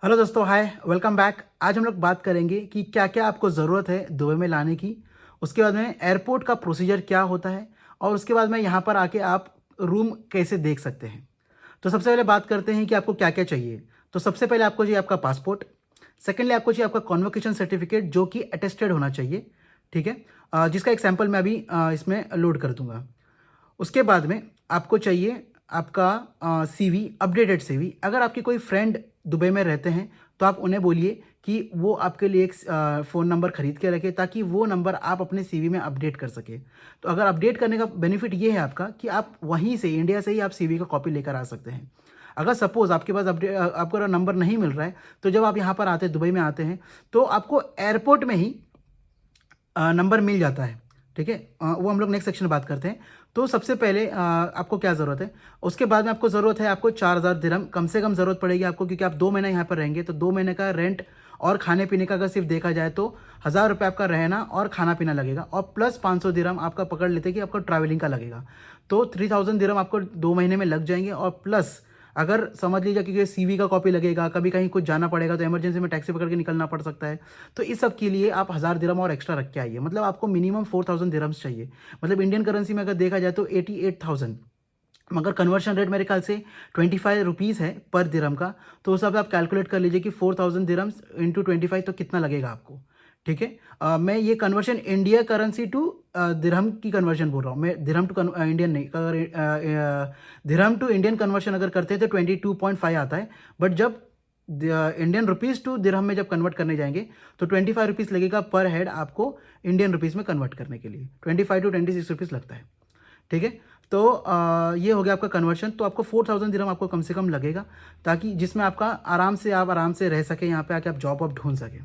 Hello दोस्तों, हाय, welcome back. आज हम लोग बात करेंगे कि क्या क्या आपको ज़रूरत है दुबई में लाने की। उसके बाद में एयरपोर्ट का प्रोसीजर क्या होता है और उसके बाद में यहाँ पर आके आप रूम कैसे देख सकते हैं। तो सबसे पहले बात करते हैं कि आपको क्या क्या चाहिए। तो सबसे पहले आपको चाहिए आपका पासपोर्ट। सेकेंडली आपको चाहिए आपका कॉन्वोकेशन सर्टिफिकेट जो कि अटेस्टेड होना चाहिए। ठीक है। जिसका एक सैंपल मैं अभी इसमें लोड कर दूंगा। उसके बाद में आपको चाहिए आपका सीवी, अपडेटेड सीवी। अगर आपके कोई फ्रेंड दुबई में रहते हैं तो आप उन्हें बोलिए कि वो आपके लिए एक फ़ोन नंबर खरीद के रखें ताकि वो नंबर आप अपने सीवी में अपडेट कर सके। तो अगर अपडेट करने का बेनिफिट ये है आपका कि आप वहीं से, इंडिया से ही आप सीवी का कॉपी लेकर आ सकते हैं। अगर सपोज़ आपके पास आपको नंबर नहीं मिल रहा है, तो जब आप यहाँ पर आते हैं, दुबई में आते हैं, तो आपको एयरपोर्ट में ही नंबर मिल जाता है। ठीक है। वो हम लोग नेक्स्ट सेक्शन में बात करते हैं। तो सबसे पहले आपको क्या ज़रूरत है। उसके बाद में आपको ज़रूरत है, आपको 4,000 दिरहम कम से कम ज़रूरत पड़ेगी आपको, क्योंकि आप 2 महीना यहाँ पर रहेंगे। तो 2 महीने का रेंट और खाने पीने का अगर सिर्फ देखा जाए तो 1,000 रुपये आपका रहना और खाना पीना लगेगा, और प्लस 500 दिरहम आपका पकड़ लेते कि आपका ट्रैवलिंग का लगेगा। तो 3,000 दिरहम आपको 2 महीने में लग जाएंगे। और प्लस अगर समझ लीजिए कि सीवी का कॉपी लगेगा, कभी कहीं कुछ जाना पड़ेगा तो इमरजेंसी में टैक्सी पकड़ के निकलना पड़ सकता है। तो इस सब के लिए आप 1,000 दिरहम और एक्स्ट्रा रख के आइए। मतलब आपको मिनिमम 4,000 दिरहम्स चाहिए। मतलब इंडियन करेंसी में अगर देखा जाए तो 88,000, मगर कन्वर्शन रेट मेरे ख्याल से 25 रुपीज़ है पर दिरहम का। तो उस हिसाब से आप कैलकुलेट कर लीजिए कि 4,000 दिरहम्स इंटू 25 तो कितना लगेगा आपको। ठीक है। मैं ये कन्वर्शन इंडिया करेंसी टू दिरहम की कन्वर्शन बोल रहा हूँ, मैं दिरहम टू इंडियन नहीं। अगर दिरहम टू इंडियन कन्वर्शन अगर करते हैं तो 22.5 आता है। बट जब इंडियन रुपीज़ टू दिरहम में जब कन्वर्ट करने जाएंगे तो 25 रुपीज़ लगेगा पर हेड आपको इंडियन रुपीज़ में कन्वर्ट करने के लिए। 25 टू 26 रुपीज़ लगता है। ठीक है। तो ये हो गया आपका कन्वर्शन। तो आपको 4,000 दिरहम आपको कम से कम लगेगा, ताकि जिसमें आपका आप आराम से रह सकें, यहाँ पे आके आप जॉब वॉब ढूंढ सकें।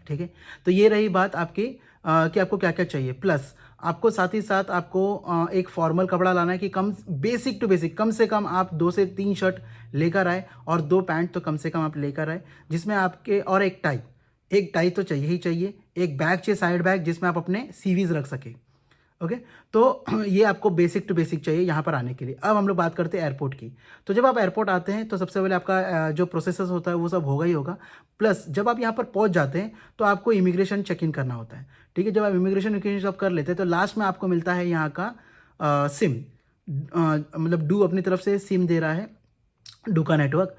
ठीक है। तो ये रही बात आपकी कि आपको क्या क्या चाहिए। प्लस आपको साथ ही साथ आपको एक फॉर्मल कपड़ा लाना है कि कम बेसिक टू बेसिक कम से कम आप 2 से 3 शर्ट लेकर आए और 2 पैंट तो कम से कम आप लेकर आए, जिसमें आपके, और एक टाई तो चाहिए ही चाहिए। एक बैग चाहिए, साइड बैग, जिसमें आप अपने सीवीज रख सके। ओके। तो ये आपको बेसिक टू बेसिक चाहिए यहाँ पर आने के लिए। अब हम लोग बात करते हैं एयरपोर्ट की। तो जब आप एयरपोर्ट आते हैं तो सबसे पहले आपका जो प्रोसेस होता है वो सब होगा ही होगा। प्लस जब आप यहाँ पर पहुँच जाते हैं तो आपको इमिग्रेशन चेक इन करना होता है। ठीक है। जब आप इमिग्रेशन सब कर लेते हैं तो लास्ट में आपको मिलता है यहाँ का सिम। मतलब डू अपनी तरफ से सिम दे रहा है, डू का नेटवर्क,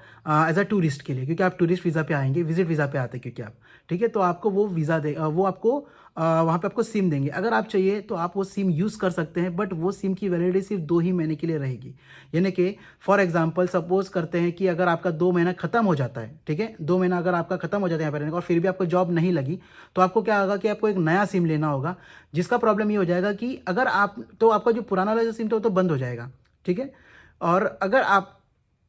एज अ टूरिस्ट के लिए, क्योंकि आप टूरिस्ट वीज़ा पे आएंगे, विजिट वीज़ा पे आते हैं क्योंकि आप। ठीक है। तो आपको वो वीज़ा दे वो आपको वहाँ पे आपको सिम देंगे। अगर आप चाहिए तो आप वो सिम यूज़ कर सकते हैं, बट वो सिम की वैलिडिटी सिर्फ 2 ही महीने के लिए रहेगी। यानी कि फॉर एग्जांपल सपोज करते हैं कि अगर आपका 2 महीना खत्म हो जाता है, ठीक है, 2 महीना अगर आपका खत्म हो जाता है यहाँ पर रहने का और फिर भी आपको जॉब नहीं लगी, तो आपको क्या होगा कि आपको एक नया सिम लेना होगा। जिसका प्रॉब्लम ये हो जाएगा कि अगर आप, तो आपका जो पुराना वाला जो सिम था वो तो बंद हो जाएगा। ठीक है। और अगर आप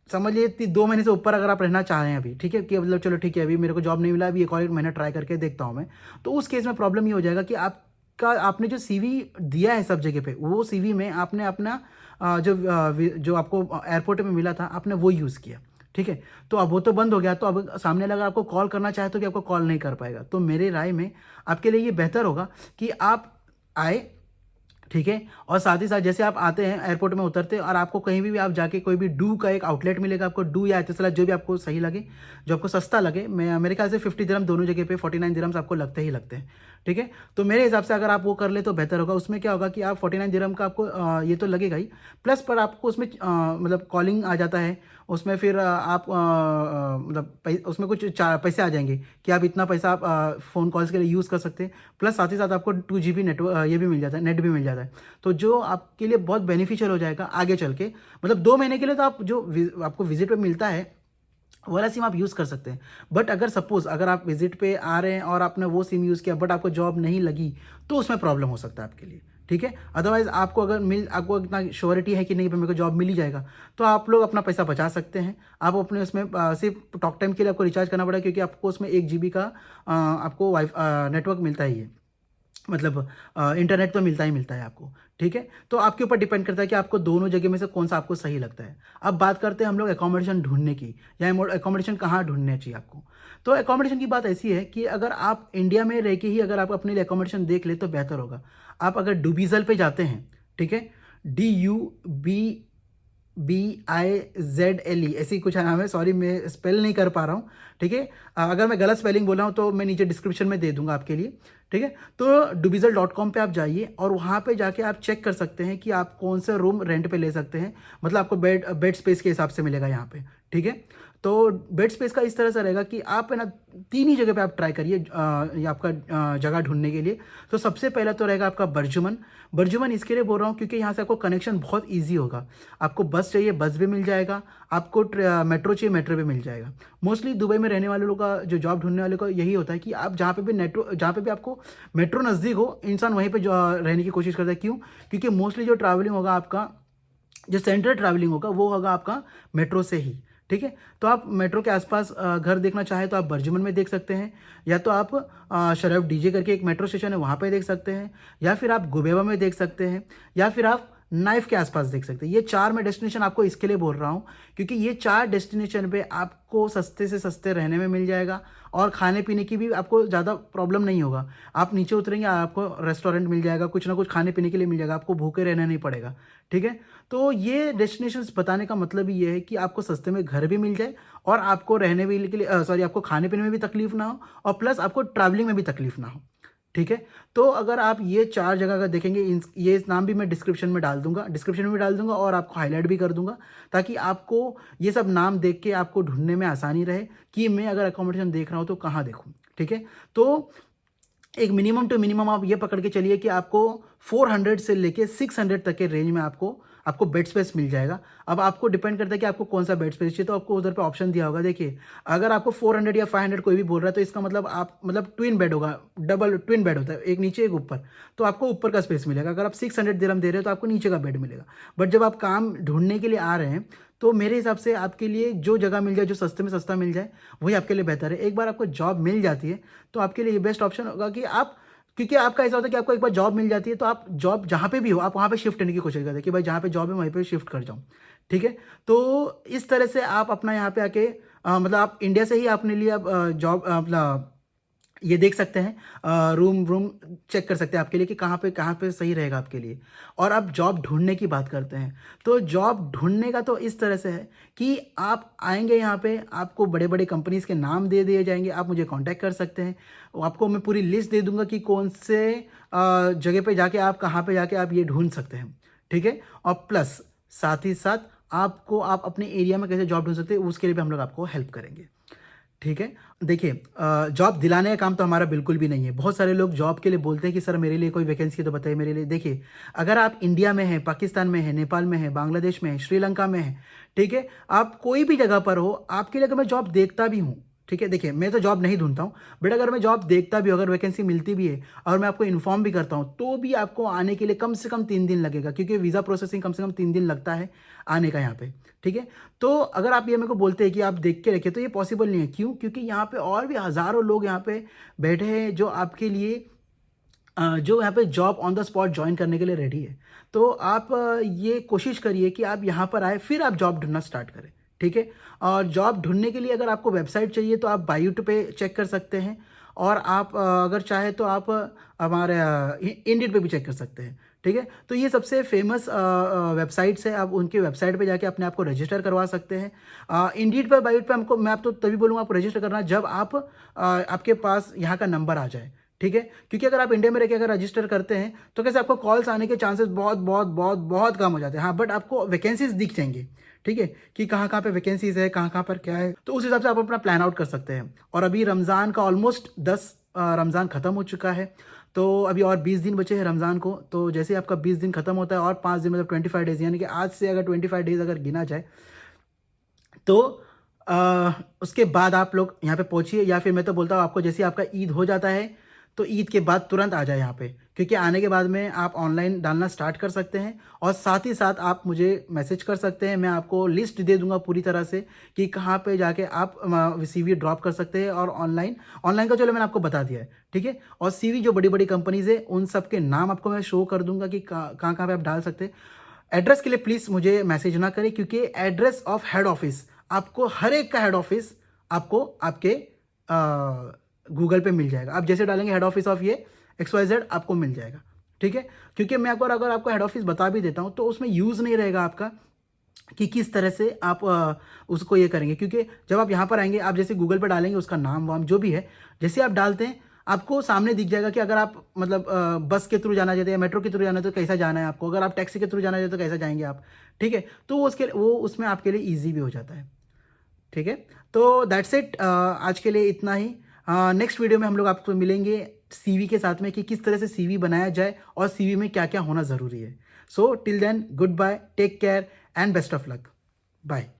समझिए 2 महीने से ऊपर अगर आप रहना चाह रहे हैं अभी, ठीक है, कि मतलब चलो ठीक है, अभी मेरे को जॉब नहीं मिला, अभी एक और एक महीना ट्राई करके देखता हूँ मैं, तो उस केस में प्रॉब्लम ये हो जाएगा कि आपने जो सीवी दिया है सब जगह पे, वो सीवी में आपने अपना जो आपको एयरपोर्ट में मिला था आपने वो यूज़ किया। ठीक है। तो अब वो तो बंद हो गया, तो अब सामने लगा आपको कॉल करना चाहे तो कि आपको कॉल नहीं कर पाएगा। तो मेरे राय में आपके लिए ये बेहतर होगा कि आप आए। ठीक है। और साथ ही साथ जैसे आप आते हैं एयरपोर्ट में उतरते हैं और आपको कहीं भी आप जाके कोई भी डू का एक आउटलेट मिलेगा आपको, डू या एतिसलात, जो भी आपको सही लगे, जो आपको सस्ता लगे। मेरे ख्याल से 50 दिरहम दोनों जगह पे, 49 दिरहम्स आपको लगते ही लगते हैं। ठीक है। तो मेरे हिसाब से अगर आप वो कर ले तो बेहतर होगा। उसमें क्या होगा कि आप 49 दिरहम का आपको ये तो लगेगा ही, प्लस पर आपको उसमें मतलब कॉलिंग आ जाता है उसमें। फिर आप मतलब उसमें कुछ पैसे आ जाएंगे कि आप इतना पैसा आप फ़ोन कॉल्स के लिए यूज़ कर सकते हैं। प्लस साथ ही साथ आपको 2 GB नेटवर्क ये भी मिल जाता है, नेट भी मिल जाता है। तो जो आपके लिए बहुत बेनिफिशियल हो जाएगा आगे चल के। मतलब 2 महीने के लिए तो आप जो आपको विजिट पे मिलता है वो वाला सिम आप यूज़ कर सकते हैं। बट अगर सपोज अगर आप विजिट पे आ रहे हैं और आपने वो सिम यूज़ किया बट आपको जॉब नहीं लगी, तो उसमें प्रॉब्लम हो सकता है आपके लिए। ठीक है। अदरवाइज आपको इतना श्योरिटी है कि नहीं भाई मेरे को जॉब मिल ही जाएगा, तो आप लोग अपना पैसा बचा सकते हैं। आप अपने उसमें सिर्फ टॉक टाइम के लिए आपको रिचार्ज करना पड़ेगा, क्योंकि आपको उसमें 1 GB का आपको नेटवर्क मिलता ही है। मतलब इंटरनेट तो मिलता ही मिलता है आपको। ठीक है। तो आपके ऊपर डिपेंड करता है कि आपको दोनों जगह में से कौन सा आपको सही लगता है। अब बात करते हैं हम लोग एकोमोडेशन ढूंढने की, या एकोमोडेशन कहाँ ढूंढने चाहिए आपको। तो एकोमोडेशन की बात ऐसी है कि अगर आप इंडिया में रह के ही अगर आप अपने लिए एकोमोडेशन देख ले तो बेहतर होगा। आप अगर डूबीजल पे जाते हैं, ठीक है, DUB BIZLE ऐसी कुछ नाम है, सॉरी मैं स्पेल नहीं कर पा रहा हूँ, ठीक है। अगर मैं गलत स्पेलिंग बोल रहा हूँ तो मैं नीचे डिस्क्रिप्शन में दे दूंगा आपके लिए, ठीक है। तो dubizzle.com पे आप जाइए और वहाँ पे जाके आप चेक कर सकते हैं कि आप कौन सा रूम रेंट पे ले सकते हैं, मतलब आपको बेड स्पेस के हिसाब से मिलेगा यहाँ पे, ठीक है। तो बेड स्पेस का इस तरह से रहेगा कि आप है ना 3 ही जगह पे आप ट्राई करिए ये आपका जगह ढूंढने के लिए। तो सबसे पहला तो रहेगा आपका बर्जुमन। बर्जुमन इसके लिए बोल रहा हूँ क्योंकि यहाँ से आपको कनेक्शन बहुत ईजी होगा। आपको बस चाहिए बस भी मिल जाएगा, आपको मेट्रो चाहिए मेट्रो भी मिल जाएगा। मोस्टली दुबई में रहने वाले लोग का जो जॉब ढूंढने वाले का यही होता है कि आप जहाँ पे भी आपको मेट्रो नज़दीक हो, इंसान वहीं पे रहने की कोशिश करता है। क्यों? क्योंकि मोस्टली जो ट्रैवलिंग होगा आपका, जो सेंट्रल ट्रैवलिंग होगा वो होगा आपका मेट्रो से ही, ठीक है। तो आप मेट्रो के आसपास घर देखना चाहे तो आप बर्जुमन में देख सकते हैं, या तो आप शरफ डीजे करके एक मेट्रो स्टेशन है वहाँ पे देख सकते हैं, या फिर आप गुबेवा में देख सकते हैं, या फिर आप नाइफ के आसपास देख सकते हैं। ये 4 मैं डेस्टिनेशन आपको इसके लिए बोल रहा हूँ क्योंकि ये 4 डेस्टिनेशन पे आपको सस्ते से सस्ते रहने में मिल जाएगा और खाने पीने की भी आपको ज़्यादा प्रॉब्लम नहीं होगा। आप नीचे उतरेंगे आपको रेस्टोरेंट मिल जाएगा, कुछ ना कुछ खाने पीने के लिए मिल जाएगा, आपको भूखे रहना नहीं पड़ेगा, ठीक है। तो ये डेस्टिनेशंस बताने का मतलब ही ये है कि आपको सस्ते में घर भी मिल जाए और आपको रहने भी के लिए सॉरी आपको खाने पीने में भी तकलीफ ना हो और प्लस आपको ट्रैवलिंग में भी तकलीफ ना हो, ठीक है। तो अगर आप ये 4 जगह का देखेंगे, ये नाम भी मैं डिस्क्रिप्शन में डाल दूंगा और आपको हाईलाइट भी कर दूंगा ताकि आपको ये सब नाम देख के आपको ढूंढने में आसानी रहे कि मैं अगर अकोमोडेशन देख रहा हूँ तो कहाँ देखूँ, ठीक है। तो एक मिनिमम टू मिनिमम आप ये पकड़ के चलिए कि आपको 400 से लेके 600 तक के रेंज में आपको बेड स्पेस मिल जाएगा। अब आपको डिपेंड करता है कि आपको कौन सा बेड स्पेस चाहिए, तो आपको उधर पे ऑप्शन दिया होगा। देखिए अगर आपको 400 या 500 कोई भी बोल रहा है तो इसका मतलब आप मतलब ट्विन बेड होगा, डबल ट्विन बेड होता है, एक नीचे एक ऊपर, तो आपको ऊपर का स्पेस मिलेगा। अगर आप 600 दिरहम दे रहे हो तो आपको नीचे का बेड मिलेगा। बट जब आप काम ढूंढने के लिए आ रहे हैं तो मेरे हिसाब से आपके लिए जो जगह मिल जाए, जो सस्ते में सस्ता मिल जाए, वही आपके लिए बेहतर है। एक बार आपको जॉब मिल जाती है तो आपके लिए ये बेस्ट ऑप्शन होगा कि आप, क्योंकि आपका ऐसा होता है कि आपको एक बार जॉब मिल जाती है तो आप जॉब जहाँ पे भी हो आप वहाँ पे शिफ्ट करने की कोशिश करते हैं कि भाई जहाँ पे जॉब है वहीं पे शिफ्ट कर जाऊँ, ठीक है। तो इस तरह से आप अपना यहाँ पे आके मतलब आप इंडिया से ही अपने लिए आप जॉब अपना ये देख सकते हैं, रूम चेक कर सकते हैं आपके लिए कि कहाँ पे सही रहेगा आपके लिए। और अब जॉब ढूंढने की बात करते हैं तो जॉब ढूंढने का तो इस तरह से है कि आप आएंगे यहाँ पे, आपको बड़े बड़े कंपनीज़ के नाम दे दिए जाएंगे, आप मुझे कांटेक्ट कर सकते हैं, आपको मैं पूरी लिस्ट दे दूंगा कि कौन से जगह पे जाके आप कहाँ पे जाके आप ये ढूंढ सकते हैं, ठीक है। और प्लस साथ ही साथ आपको आप अपने एरिया में कैसे जॉब ढूंढ सकते हैं उसके लिए भी हम लोग आपको हेल्प करेंगे, ठीक है। देखिए जॉब दिलाने का काम तो हमारा बिल्कुल भी नहीं है। बहुत सारे लोग जॉब के लिए बोलते हैं कि सर मेरे लिए कोई वैकेंसी है तो बताइए मेरे लिए। देखिए अगर आप इंडिया में हैं, पाकिस्तान में हैं, नेपाल में हैं, बांग्लादेश में हैं, श्रीलंका में हैं, ठीक है, आप कोई भी जगह पर हो, आपके लिए अगर मैं जॉब देखता भी हूँ, ठीक है, देखिए मैं तो जॉब नहीं ढूंढता हूँ, बट अगर मैं जॉब देखता भी हूँ, अगर वैकेंसी मिलती भी है और मैं आपको इन्फॉर्म भी करता हूँ तो भी आपको आने के लिए कम से कम 3 दिन लगेगा क्योंकि वीज़ा प्रोसेसिंग कम से कम 3 दिन लगता है आने का यहाँ पे, ठीक है। तो अगर आप ये मेरे को बोलते हैं कि आप देख के रखिए तो ये पॉसिबल नहीं है। क्यों? क्योंकि यहाँ पे और भी हज़ारों लोग यहाँ पे बैठे हैं जो आपके लिए जो यहाँ पे job on the spot join करने के लिए रेडी है। तो आप ये कोशिश करिए कि आप यहाँ पर आए फिर आप जॉब ढूंढना स्टार्ट करें, ठीक है। और जॉब ढूंढने के लिए अगर आपको वेबसाइट चाहिए तो आप बायूट पे चेक कर सकते हैं और आप अगर चाहे तो आप हमारे इंडीड पे भी चेक कर सकते हैं, ठीक है। तो ये सबसे फेमस वेबसाइट्स है, आप उनके वेबसाइट पे जाके अपने आप को रजिस्टर करवा सकते हैं। इंडीड पर बायूट पे हमको मैं आप तो तभी बोलूँगा आपको रजिस्टर करना जब आपके पास यहाँ का नंबर आ जाए, ठीक है। क्योंकि अगर आप इंडिया में रहकर अगर रजिस्टर करते हैं तो कैसे आपको कॉल्स आने के चांसेस बहुत बहुत बहुत बहुत कम हो जाते हैं। हाँ, बट आपको वैकेंसीज दिख जाएंगे, ठीक है, कि कहाँ कहाँ पे वैकेंसीज है, कहाँ कहाँ पर क्या है, तो उस हिसाब से आप अपना प्लान आउट कर सकते हैं। और अभी रमज़ान का ऑलमोस्ट 10 रमज़ान ख़त्म हो चुका है, तो अभी और 20 दिन बचे हैं रमज़ान को। तो जैसे ही आपका 20 दिन खत्म होता है और 5 दिन मतलब 25 डेज़, यानी कि आज से अगर 25 डेज़ अगर गिना जाए तो उसके बाद आप लोग यहाँ पे पहुँचिए, या फिर मैं तो बोलता हूँ आपको जैसे आपका ईद हो जाता है तो ईद के बाद तुरंत आ जाए यहाँ पे, क्योंकि आने के बाद में आप ऑनलाइन डालना स्टार्ट कर सकते हैं और साथ ही साथ आप मुझे मैसेज कर सकते हैं। मैं आपको लिस्ट दे दूंगा पूरी तरह से कि कहाँ पे जाके आप CV ड्रॉप कर सकते हैं। और ऑनलाइन का चलो मैंने आपको बता दिया है, ठीक है। और CV जो बड़ी बड़ी कंपनीज है उन सब के नाम आपको मैं शो कर दूंगा कि कहाँ कहाँ पर आप डाल सकते हैं। एड्रेस के लिए प्लीज़ मुझे मैसेज ना करें क्योंकि एड्रेस ऑफ हेड ऑफिस, आपको हर एक का हेड ऑफिस आपको आपके गूगल पे मिल जाएगा। आप जैसे डालेंगे हेड ऑफिस ऑफ ये XYZ आपको मिल जाएगा, ठीक है। क्योंकि मैं अगर आपको हेड ऑफिस बता भी देता हूँ तो उसमें यूज़ नहीं रहेगा आपका कि किस तरह से आप उसको ये करेंगे, क्योंकि जब आप यहाँ पर आएंगे, आप जैसे गूगल पर डालेंगे उसका नाम वाम जो भी है, जैसे आप डालते हैं आपको सामने दिख जाएगा कि अगर आप मतलब बस के थ्रू जाना चाहते हैं, मेट्रो के थ्रू जाना है तो कैसा जाना है आपको, अगर आप टैक्सी के थ्रू जाना चाहते हैं तो कैसा जाएंगे आप। ठीक है, तो वो उसमें आपके लिए ईजी भी हो जाता है। ठीक है, तो दैट्स इट, आज के लिए इतना ही। नेक्स्ट वीडियो में हम लोग आपको मिलेंगे सीवी के साथ में कि किस तरह से सीवी बनाया जाए और सीवी में क्या क्या होना ज़रूरी है। So till then, good bye, take care and best of luck, bye.